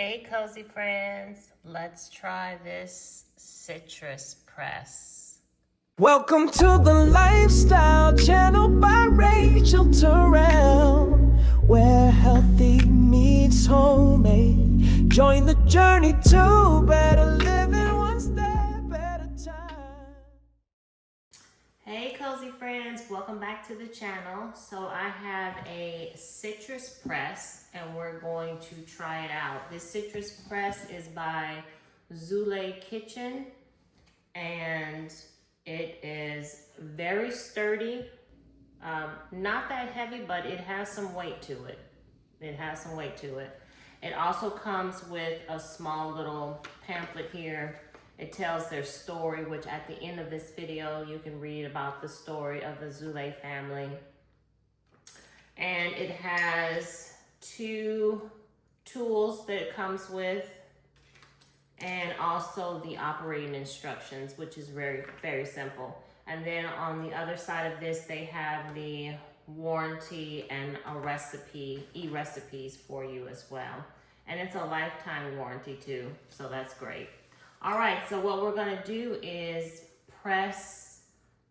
Hey, cozy friends, let's try this citrus press. Welcome to the Lifestyle Channel by Rachel Terrell, where healthy meets homemade. Join the journey to better living, one step at a time. Hey, cozy friends, welcome back to the channel. So I have a citrus press and we're going to try it out. This citrus press is by Zulay Kitchen and it is very sturdy. Not that heavy, but it has some weight to it. It also comes with a small little pamphlet here. It tells their story, which at the end of this video, you can read about the story of the Zulay family. And it has 2 tools that it comes with, and also the operating instructions, which is very, very simple. And then on the other side of this, they have the warranty and a recipe, e-recipes for you as well. And it's a lifetime warranty too, so that's great. All right, so what we're gonna do is press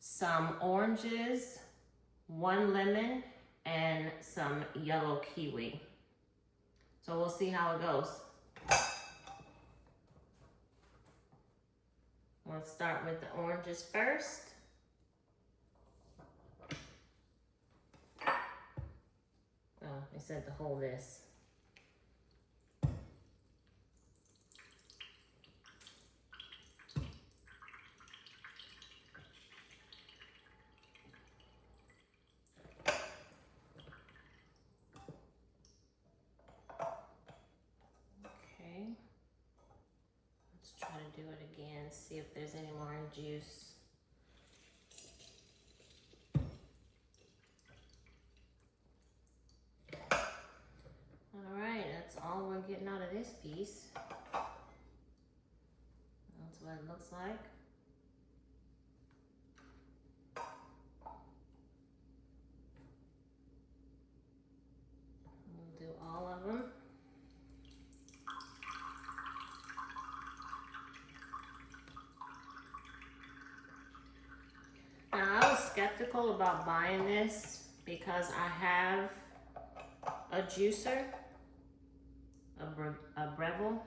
some oranges, 1 lemon, and some yellow kiwi. So we'll see how it goes. Let's start with the oranges first. Oh, they said to hold this. Okay. Let's try to do it again, see if there's any more in juice. All right, that's all we're getting out of this piece. That's what it looks like. We'll do all of them. Now, I was skeptical about buying this because I have a juicer, a Breville,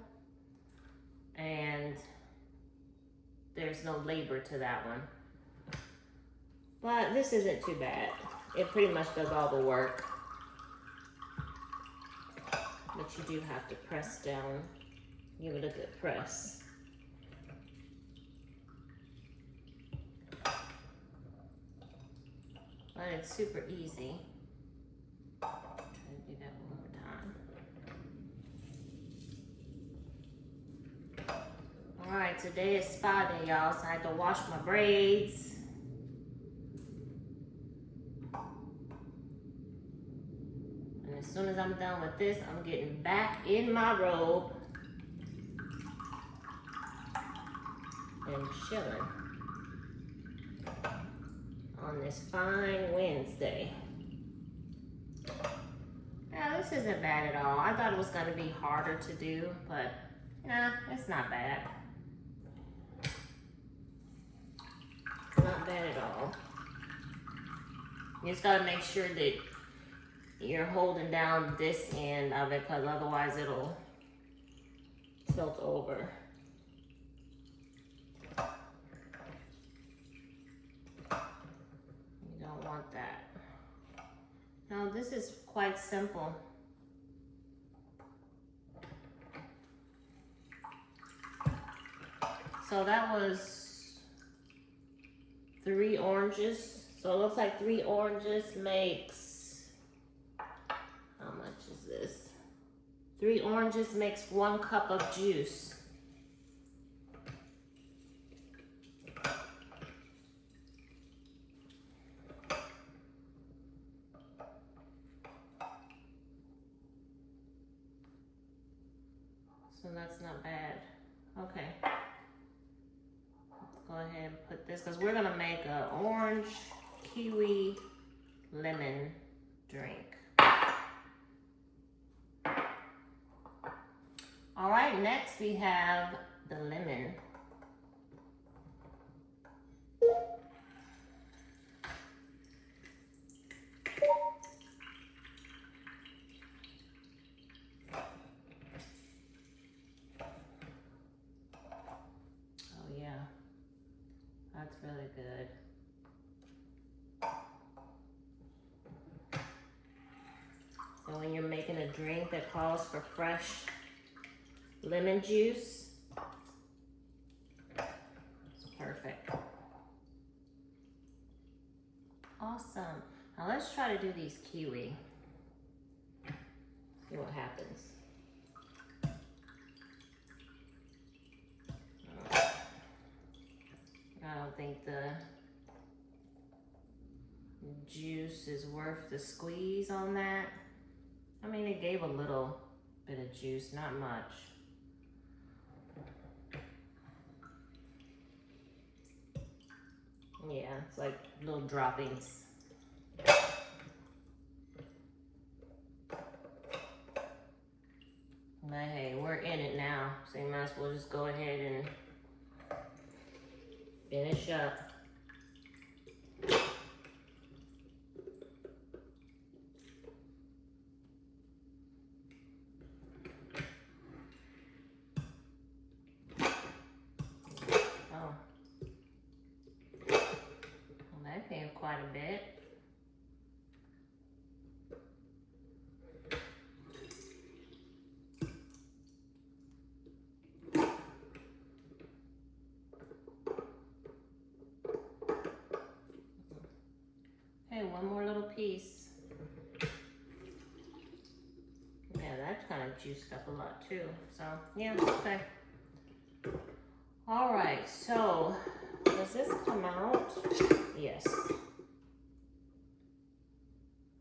and there's no labor to that one. But this isn't too bad. It pretty much does all the work. But you do have to press down, give it a good press. But it's super easy. Try to do that one more time. All right, today is spa day, y'all, so I had to wash my braids. And as soon as I'm done with this, I'm getting back in my robe and chilling on this fine Wednesday. Now, this isn't bad at all. I thought it was gonna be harder to do, but nah, it's not bad. Not bad at all. You just gotta make sure that you're holding down this end of it, because otherwise it'll tilt over. You don't want that. Now, this is quite simple. So that was 3 oranges. So it looks like 3 oranges makes, how much is this? 3 oranges makes 1 cup of juice. So that's not bad. Okay. Let's go ahead and put this, because we're gonna make an orange, kiwi, lemon drink. All right, next we have the lemon. Oh yeah, that's really good. So when you're making a drink that calls for fresh lemon juice, it's perfect. Awesome. Now let's try to do these kiwi. See what happens. I don't think the juice is worth the squeeze on that. I mean, it gave a little bit of juice, not much. Yeah, it's like little droppings. But hey, we're in it now, so you might as well just go ahead and finish up. That came quite a bit. Okay, one more little piece. Yeah, that kind of juiced up a lot too. So, yeah, okay. All right, so does this come out? Yes.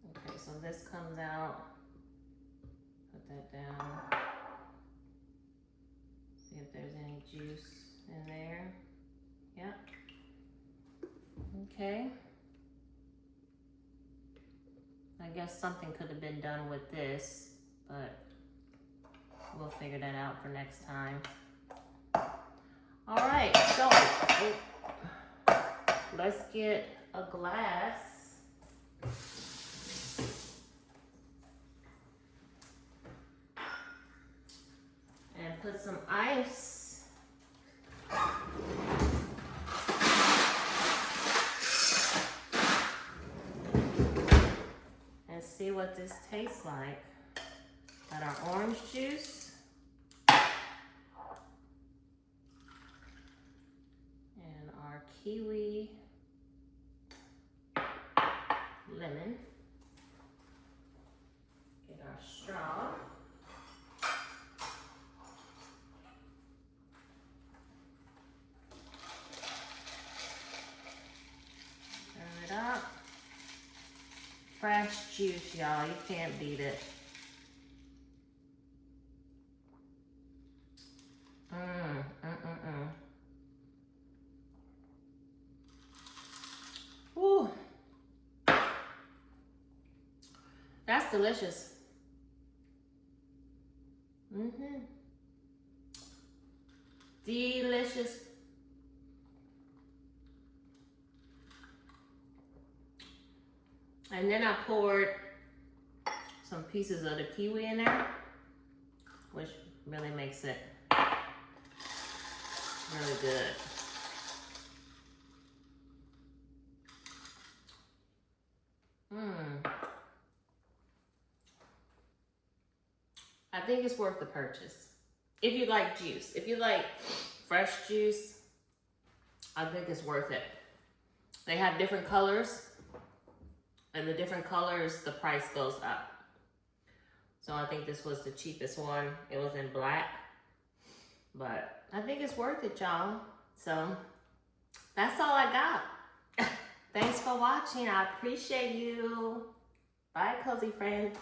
Okay, so this comes out. Put that down. See if there's any juice in there. Yep. Okay. I guess something could have been done with this, but we'll figure that out for next time. All right, so let's get a glass. And put some ice. And see what this tastes like. Got our orange juice. Kiwi, lemon. Get our straw. Turn it up. Fresh juice, y'all. You can't beat it. Ooh. That's delicious. Delicious. And then I poured some pieces of the kiwi in there, which really makes it really good. I think it's worth the purchase. If you like juice, if you like fresh juice, I think it's worth it. They have different colors, and the different colors, the price goes up. So I think this was the cheapest one. It was in black, but I think it's worth it, y'all. So that's all I got. Thanks for watching. I appreciate you. Bye, cozy friends.